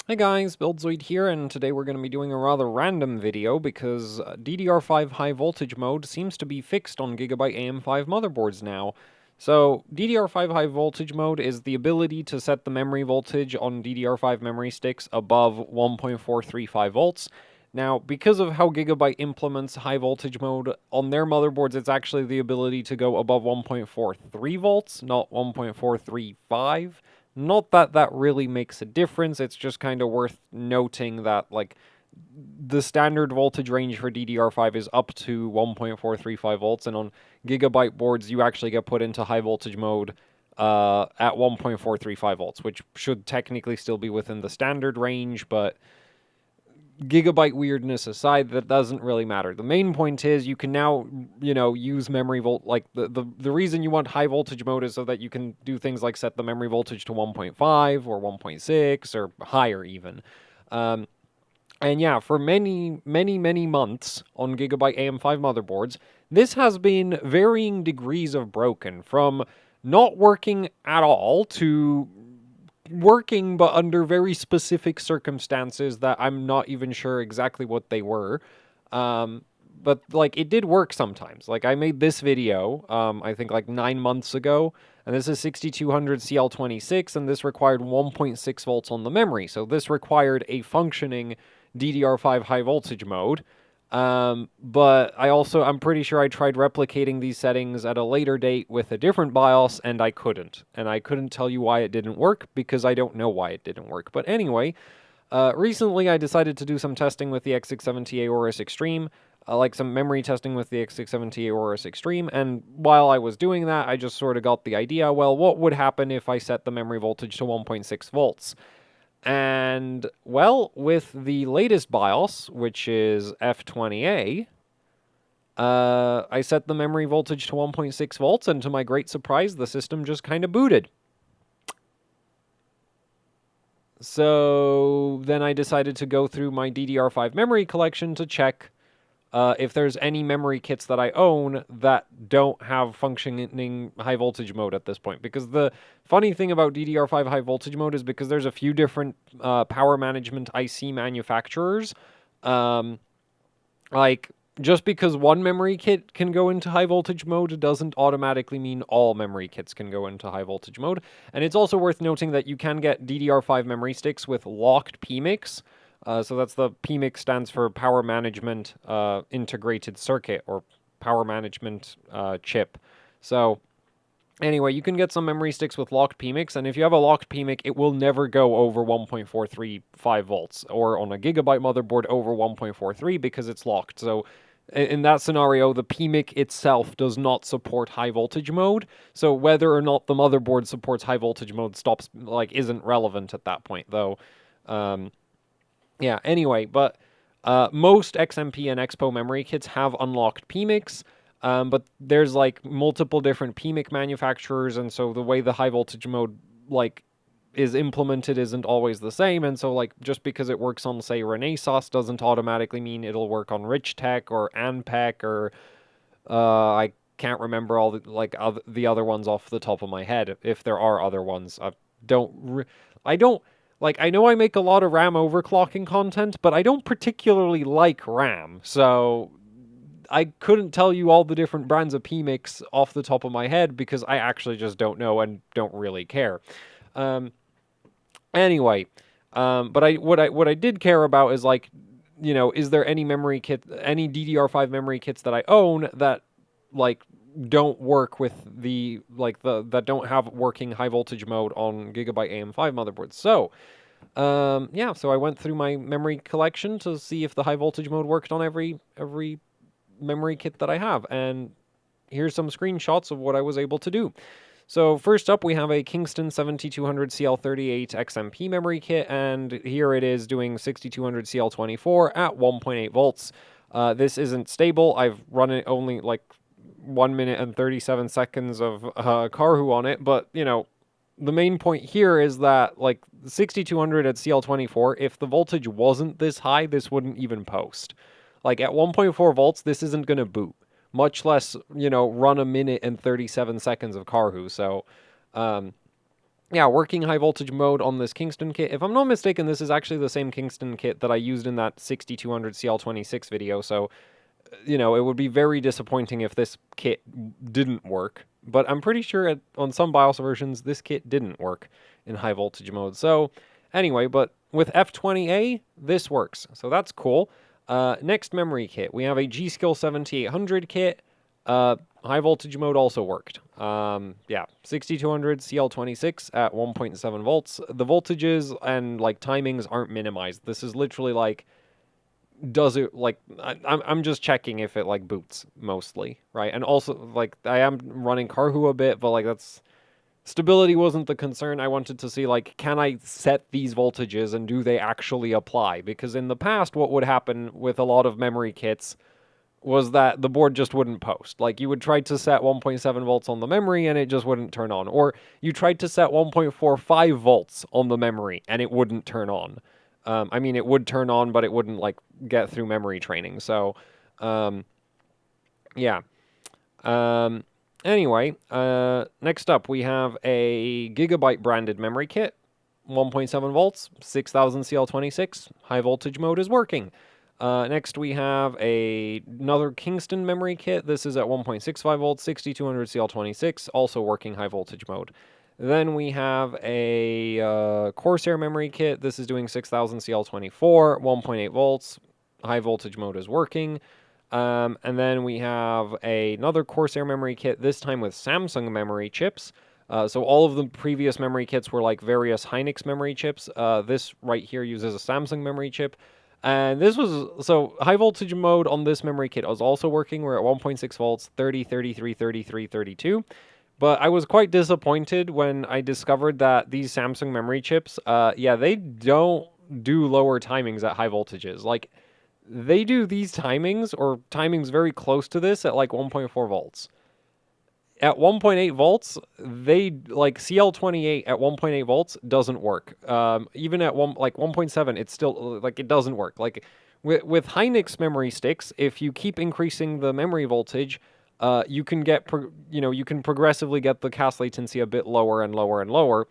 Hey guys, BuildZoid here, and today we're going to be doing a rather random video because DDR5 high voltage mode seems to be fixed on Gigabyte AM5 motherboards now. So, DDR5 high voltage mode is the ability to set the memory voltage on DDR5 memory sticks above 1.435 volts. Now, because of how Gigabyte implements high voltage mode on their motherboards, it's actually the ability to go above 1.43 volts, not 1.435. Not that that really makes a difference, it's just kind of worth noting that, like, the standard voltage range for DDR5 is up to 1.435 volts, and on Gigabyte boards, you actually get put into high voltage mode at 1.435 volts, which should technically still be within the standard range, but Gigabyte weirdness aside, that doesn't really matter. The main point is you can now, use memory like the reason you want high voltage mode is so that you can do things like set the memory voltage to 1.5 or 1.6 or higher even. Um, and yeah, for many months on Gigabyte AM5 motherboards, this has been varying degrees of broken, from not working at all to working, but under very specific circumstances that I'm not even sure exactly what they were. But like it did work sometimes. Like I made this video, I think like 9 months ago, and this is 6200 CL26, and this required 1.6 volts on the memory. So this required a functioning DDR5 high voltage mode. But I'm pretty sure I tried replicating these settings at a later date with a different BIOS, and I couldn't. And I couldn't tell you why it didn't work, because I don't know why it didn't work. But anyway, recently I decided to do some testing with the X670 Aorus Extreme, like some memory testing with the X670 Aorus Extreme, and while I was doing that, I just sort of got the idea, well, what would happen if I set the memory voltage to 1.6 volts? And, well, with the latest BIOS, which is F20A, I set the memory voltage to 1.6 volts, and to my great surprise, the system just kind of booted. So then I decided to go through my DDR5 memory collection to check if there's any memory kits that I own that don't have functioning high voltage mode at this point. Because the funny thing about DDR5 high voltage mode is because there's a few different power management IC manufacturers, like, just because one memory kit can go into high voltage mode doesn't automatically mean all memory kits can go into high voltage mode. And it's also worth noting that you can get DDR5 memory sticks with locked PMICs. So that's the PMIC stands for Power Management Integrated Circuit, or Power Management Chip. So anyway, you can get some memory sticks with locked PMICs, and if you have a locked PMIC, it will never go over 1.435 volts, or on a Gigabyte motherboard over 1.43 because it's locked. So in that scenario, the PMIC itself does not support high voltage mode. So whether or not the motherboard supports high voltage mode isn't relevant at that point, though. Yeah, anyway, but most XMP and Expo memory kits have unlocked PMICs, but there's like multiple different PMIC manufacturers, and so the way the high voltage mode is implemented isn't always the same, and so like just because it works on, say, Renesas doesn't automatically mean it'll work on Richtech or Anpec or I can't remember all the other ones off the top of my head, if there are other ones. I don't like, I know I make a lot of RAM overclocking content, but I don't particularly like RAM, so I couldn't tell you all the different brands of PMICs off the top of my head because I actually just don't know and don't really care. Anyway, but what I did care about is, like, is there any any DDR5 memory kits that I own that like don't work with that don't have working high voltage mode on Gigabyte AM5 motherboards. So yeah, so I went through my memory collection to see if the high voltage mode worked on every memory kit that I have, and here's some screenshots of what I was able to do. So first up, we have a Kingston 7200 CL38 XMP memory kit, and here it is doing 6200 CL24 at 1.8 volts. This isn't stable. I've run it only like 1 minute and 37 seconds of Karhu on it, but, the main point here is that, like, 6200 at CL24, if the voltage wasn't this high, this wouldn't even post. Like, at 1.4 volts, this isn't going to boot, much less, run 1 minute and 37 seconds of Karhu. So, yeah, working high voltage mode on this Kingston kit. If I'm not mistaken, this is actually the same Kingston kit that I used in that 6200 CL26 video, so, you know, it would be very disappointing if this kit didn't work. But I'm pretty sure on some BIOS versions, this kit didn't work in high voltage mode. So, anyway, but with F20A, this works. So that's cool. Next memory kit, we have a G.Skill 7800 kit. High voltage mode also worked. Yeah, 6200 CL26 at 1.7 volts. The voltages and like timings aren't minimized. This is literally like, does it like, I'm just checking if it like boots mostly, right? And also like I am running Karhu a bit, but like that's stability wasn't the concern. I wanted to see like, can I set these voltages and do they actually apply? Because in the past, what would happen with a lot of memory kits was that the board just wouldn't post. Like, you would try to set 1.7 volts on the memory and it just wouldn't turn on. Or you tried to set 1.45 volts on the memory and it wouldn't turn on. I mean, it would turn on, but it wouldn't, like, get through memory training. So, yeah. Anyway, next up, we have a Gigabyte branded memory kit. 1.7 volts, 6000 CL26. High voltage mode is working. Next, we have another Kingston memory kit. This is at 1.65 volts, 6200 CL26, also working high voltage mode. Then we have a Corsair memory kit. This is doing 6000 CL24, 1.8 volts. High voltage mode is working. And then we have another Corsair memory kit, this time with Samsung memory chips. So all of the previous memory kits were like various Hynix memory chips. This right here uses a Samsung memory chip. And this was, so high voltage mode on this memory kit was also working. We're at 1.6 volts, 30, 33, 33, 32. But I was quite disappointed when I discovered that these Samsung memory chips, yeah, they don't do lower timings at high voltages. Like, they do these timings, or timings very close to this, at like 1.4 volts. At 1.8 volts, they, like, CL28 at 1.8 volts doesn't work. Even at 1.7, it's still, like, it doesn't work. Like, with Hynix memory sticks, if you keep increasing the memory voltage, you can get, you can progressively get the cast latency a bit lower and lower and lower.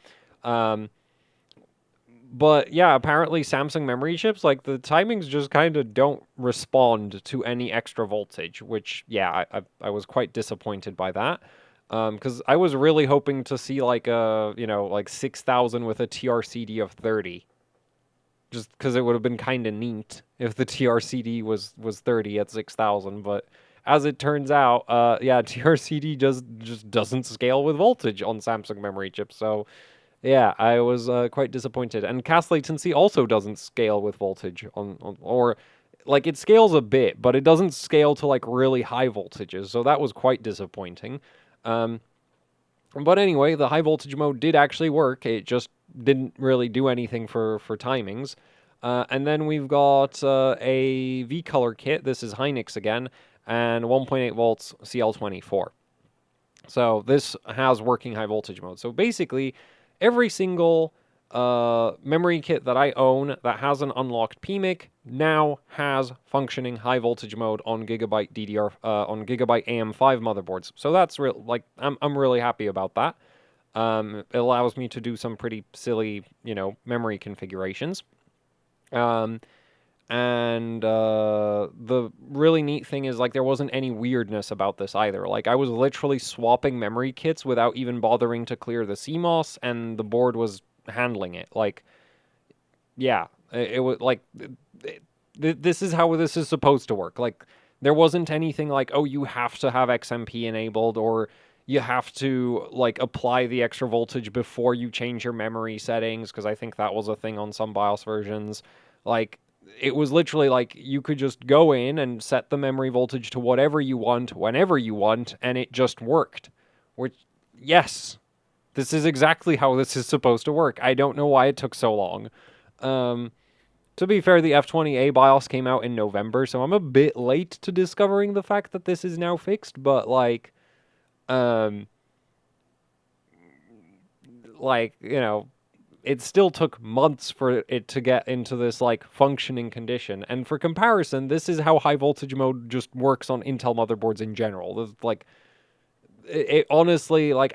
But yeah, apparently Samsung memory chips, like, the timings just kind of don't respond to any extra voltage, which, yeah, I was quite disappointed by that. Because I was really hoping to see, like, like 6000 with a TRCD of 30. Just because it would have been kind of neat if the TRCD was 30 at 6000, but as it turns out, yeah, TRCD just doesn't scale with voltage on Samsung memory chips, so yeah, I was quite disappointed. And cast latency also doesn't scale with voltage or like, it scales a bit, but it doesn't scale to like really high voltages. So that was quite disappointing. But anyway, the high voltage mode did actually work. It just didn't really do anything for timings. And then we've got a V-Color kit. This is Hynix again, and 1.8 volts CL24. So this has working high voltage mode. So basically, every single memory kit that I own that has an unlocked PMIC now has functioning high voltage mode on Gigabyte on Gigabyte AM5 motherboards. So that's real. Like, I'm really happy about that. It allows me to do some pretty silly, memory configurations. And the really neat thing is, like, there wasn't any weirdness about this either. Like, I was literally swapping memory kits without even bothering to clear the CMOS, and the board was handling it. Like, yeah, it was like, this is how this is supposed to work. Like, there wasn't anything like, oh, you have to have XMP enabled, or you have to, like, apply the extra voltage before you change your memory settings, because I think that was a thing on some BIOS versions. Like, it was literally like, you could just go in and set the memory voltage to whatever you want, whenever you want, and it just worked. Which, yes, this is exactly how this is supposed to work. I don't know why it took so long. To be fair, the F20A BIOS came out in November, so I'm a bit late to discovering the fact that this is now fixed, but, like, it still took months for it to get into this, like, functioning condition. And for comparison, this is how high voltage mode just works on Intel motherboards in general. Like, it honestly, like,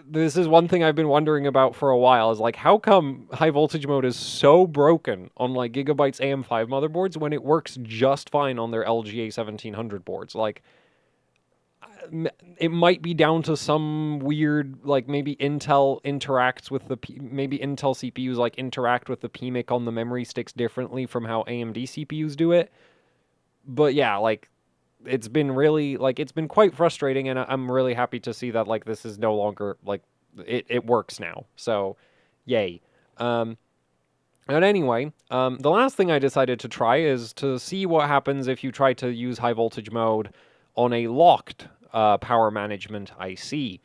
this is one thing I've been wondering about for a while, is like, how come high voltage mode is so broken on like Gigabyte's AM5 motherboards when it works just fine on their LGA 1700 boards? Like, it might be down to some weird, like maybe Intel interacts with maybe Intel CPUs like interact with the PMIC on the memory sticks differently from how AMD CPUs do it. But yeah, like, it's been really, like, it's been quite frustrating, and I'm really happy to see that, like, this is no longer, like, it works now. So, yay. Um, and anyway, the last thing I decided to try is to see what happens if you try to use high voltage mode on a locked power management IC.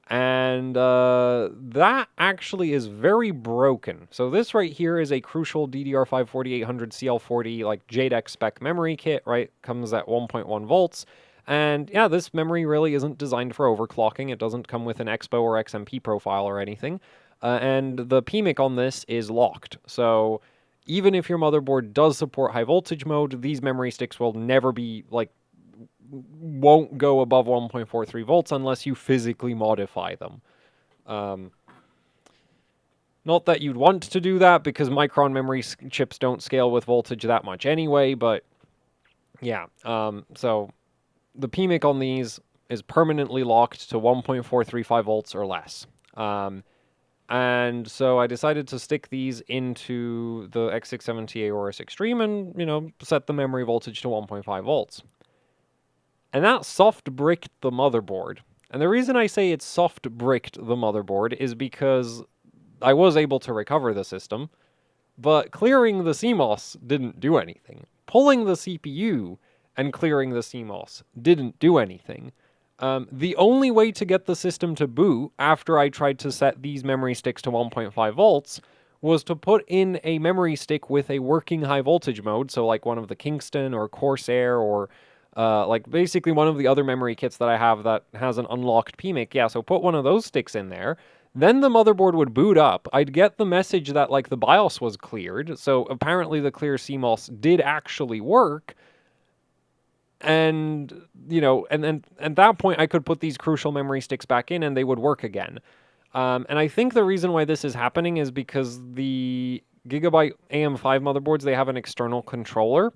And that actually is very broken. So this right here is a crucial DDR5 4800 CL40 like JEDEC spec memory kit, right? Comes at 1.1 volts. And yeah, this memory really isn't designed for overclocking. It doesn't come with an Expo or XMP profile or anything. And the PMIC on this is locked. So even if your motherboard does support high voltage mode, these memory sticks will never be, like, won't go above 1.43 volts unless you physically modify them. Um, Not that you'd want to do that, because Micron memory chips don't scale with voltage that much anyway, but yeah. So the PMIC on these is permanently locked to 1.435 volts or less. And so I decided to stick these into the X670 Aorus Extreme and, set the memory voltage to 1.5 volts. And that soft bricked the motherboard. And the reason I say it's soft bricked the motherboard is because I was able to recover the system, but clearing the CMOS didn't do anything. Pulling the CPU and clearing the CMOS didn't do anything. The only way to get the system to boot after I tried to set these memory sticks to 1.5 volts was to put in a memory stick with a working high voltage mode, so like one of the Kingston or Corsair or like basically one of the other memory kits that I have that has an unlocked PMIC. Yeah, so put one of those sticks in there. Then the motherboard would boot up. I'd get the message that like the BIOS was cleared. So apparently the clear CMOS did actually work. And, and then at that point I could put these crucial memory sticks back in and they would work again. And I think the reason why this is happening is because the Gigabyte AM5 motherboards, they have an external controller.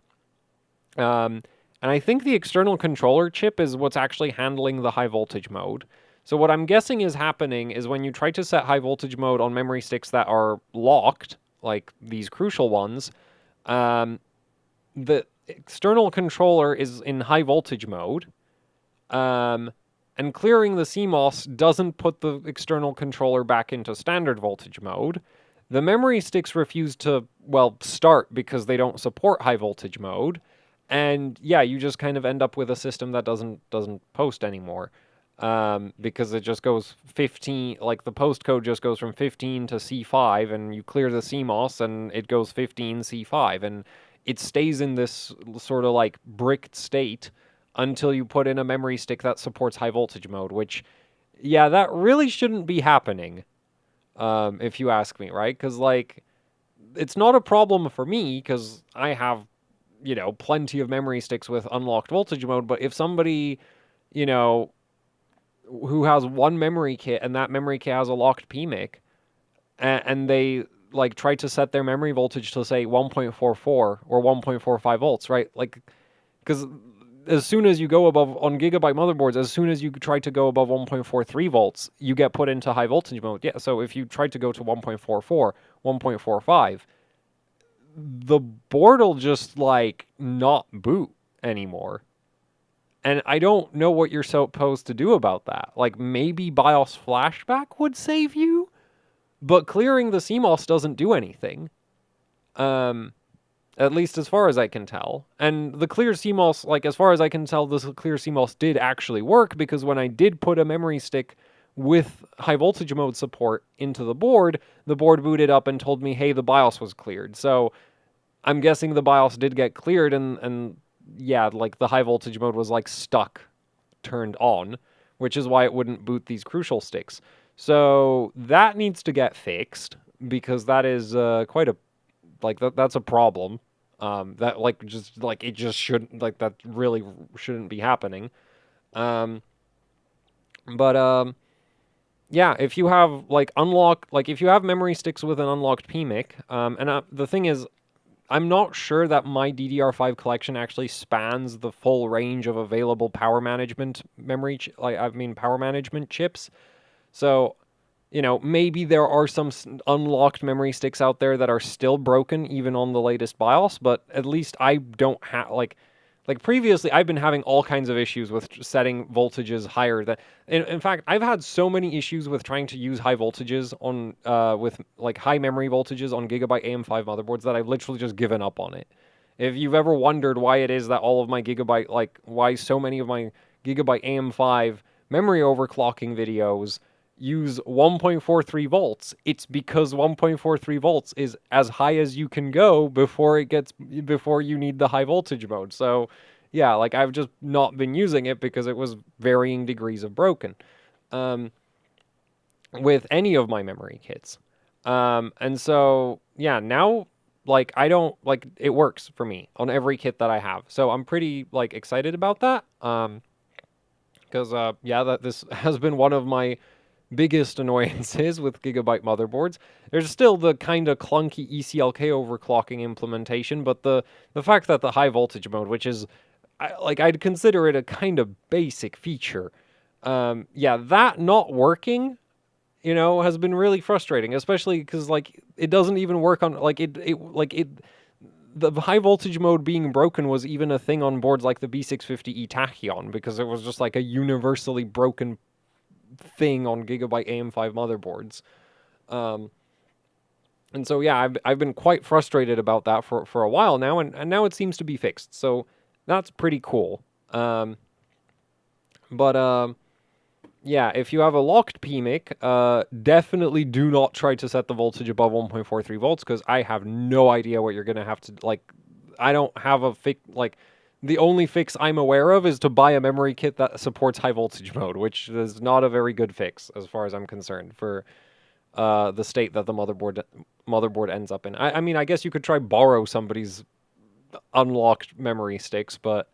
And I think the external controller chip is what's actually handling the high voltage mode. So what I'm guessing is happening is when you try to set high voltage mode on memory sticks that are locked, like these crucial ones, the external controller is in high voltage mode, and clearing the CMOS doesn't put the external controller back into standard voltage mode. The memory sticks refuse to, well, start because they don't support high voltage mode. And yeah, you just kind of end up with a system that doesn't post anymore, because it just goes 15, like the post code just goes from 15 to C5, and you clear the CMOS and it goes 15 C5, and it stays in this sort of like bricked state until you put in a memory stick that supports high voltage mode, which, yeah, that really shouldn't be happening, if you ask me, right? Because, like, it's not a problem for me because I have, plenty of memory sticks with unlocked voltage mode. But if somebody, who has one memory kit and that memory kit has a locked PMIC, and they like try to set their memory voltage to say 1.44 or 1.45 volts, right? Like, because as soon as you go above on Gigabyte motherboards, as soon as you try to go above 1.43 volts, you get put into high voltage mode. Yeah, so if you try to go to 1.44, 1.45, the board will just like not boot anymore. And I don't know what you're supposed to do about that. Like, maybe BIOS flashback would save you, but clearing the CMOS doesn't do anything. At least as far as I can tell. And the clear CMOS, like, as far as I can tell, this clear CMOS did actually work, because when I did put a memory stick with high voltage mode support into the board booted up and told me, hey, the BIOS was cleared. So I'm guessing the BIOS did get cleared, and yeah, like the high voltage mode was like stuck, turned on, which is why it wouldn't boot these crucial sticks. So that needs to get fixed, because that is quite a, like, that's a problem. That like just like it just shouldn't, like, that really shouldn't be happening. But yeah, if you have if you have memory sticks with an unlocked PMIC, the thing is, I'm not sure that my DDR5 collection actually spans the full range of available power management power management chips. So, maybe there are some unlocked memory sticks out there that are still broken even on the latest BIOS, but at least I don't have like previously, I've been having all kinds of issues with setting voltages higher than. In fact, I've had so many issues with trying to use high voltages on with like high memory voltages on Gigabyte AM5 motherboards that I've literally just given up on it. If you've ever wondered why it is that all of my Gigabyte, why so many of my Gigabyte AM5 memory overclocking videos use 1.43 volts, it's because 1.43 volts is as high as you can go before you need the high voltage mode. So, yeah, like I've just not been using it because it was varying degrees of broken um, with any of my memory kits. And so, yeah, now I don't it works for me on every kit that I have. So I'm pretty excited about that. Because yeah, that this has been one of my biggest annoyances with Gigabyte motherboards. There's still the kind of clunky ECLK overclocking implementation, but the fact that the high voltage mode, which is I'd consider it a kind of basic feature, yeah, that not working, has been really frustrating, especially because it doesn't even work on the high voltage mode being broken was even a thing on boards like the B650E Tachyon because it was just like a universally broken thing on Gigabyte AM5 motherboards. Um, and so, yeah, I've been quite frustrated about that for a while now, and now it seems to be fixed. So that's pretty cool. But yeah, if you have a locked PMIC, definitely do not try to set the voltage above 1.43 volts because I have no idea what you're going to have to, I don't have a fix, the only fix I'm aware of is to buy a memory kit that supports high voltage mode, which is not a very good fix as far as I'm concerned for the state that the motherboard ends up in. I mean, I guess you could try borrow somebody's unlocked memory sticks, but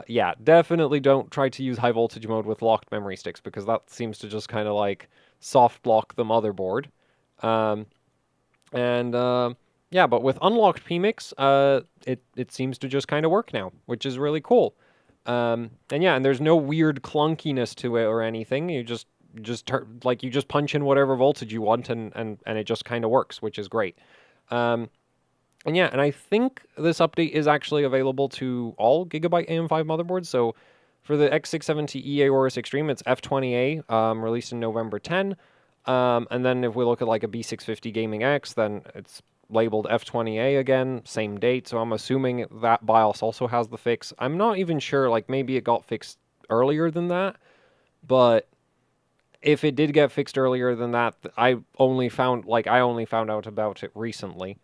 yeah, definitely don't try to use high voltage mode with locked memory sticks because that seems to just kind of soft lock the motherboard. Um, and yeah, but with unlocked PMICs, it seems to just kind of work now, which is really cool. And yeah, and there's no weird clunkiness to it or anything. You just punch in whatever voltage you want, and it just kind of works, which is great. Um, and yeah, and I think this update is actually available to all Gigabyte AM5 motherboards. So for the X670 EA Aorus Extreme, it's F20A, released in November 10. And then if we look at a B650 Gaming X, then it's labeled F20A again, same date. So I'm assuming that BIOS also has the fix. I'm not even sure, maybe it got fixed earlier than that. But if it did get fixed earlier than that, I only found out about it recently.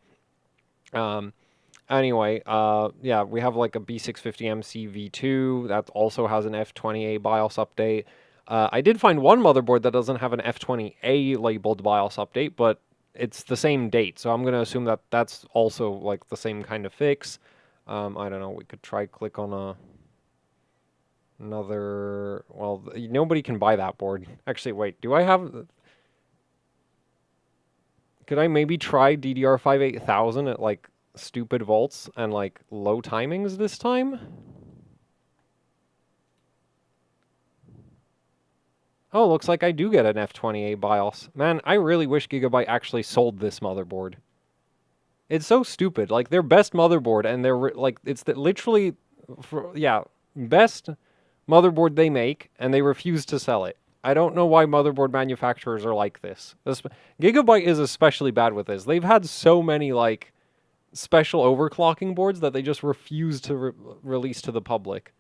Anyway, yeah, we have a B650MC V2 that also has an F20A BIOS update. I did find one motherboard that doesn't have an F20A labeled BIOS update, but it's the same date, so I'm going to assume that that's also the same kind of fix. I don't know, we could try click on another. Well, nobody can buy that board. Actually, wait, do I have? Could I maybe try DDR5 8000 at stupid volts and low timings this time? Oh, looks like I do get an F20A BIOS. Man, I really wish Gigabyte actually sold this motherboard. It's so stupid. Their best motherboard, and they're it's literally, yeah, best motherboard they make, and they refuse to sell it. I don't know why motherboard manufacturers are like this. Gigabyte is especially bad with this. They've had so many special overclocking boards that they just refuse to release to the public,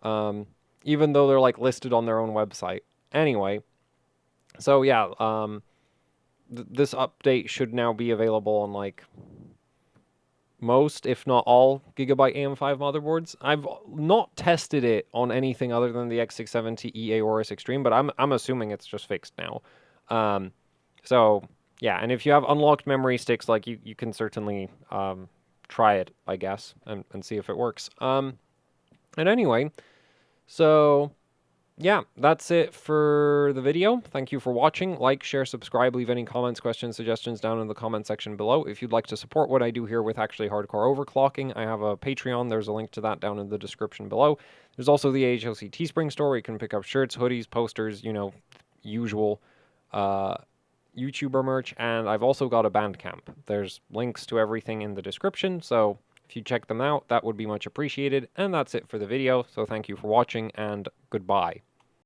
even though they're listed on their own website. Anyway, so yeah, this update should now be available on most, if not all, Gigabyte AM5 motherboards. I've not tested it on anything other than the X670 EA Aorus Extreme, but I'm assuming it's just fixed now. So yeah, and if you have unlocked memory sticks, you can certainly try it, I guess, and see if it works. And anyway, so yeah, that's it for the video. Thank you for watching. Like, share, subscribe, leave any comments, questions, suggestions down in the comment section below. If you'd like to support what I do here with actually hardcore overclocking, I have a Patreon. There's a link to that down in the description below. There's also the AHLC Teespring store where you can pick up shirts, hoodies, posters, you know, usual YouTuber merch. And I've also got a Bandcamp. There's links to everything in the description, so if you check them out, that would be much appreciated. And that's it for the video, so thank you for watching, and goodbye.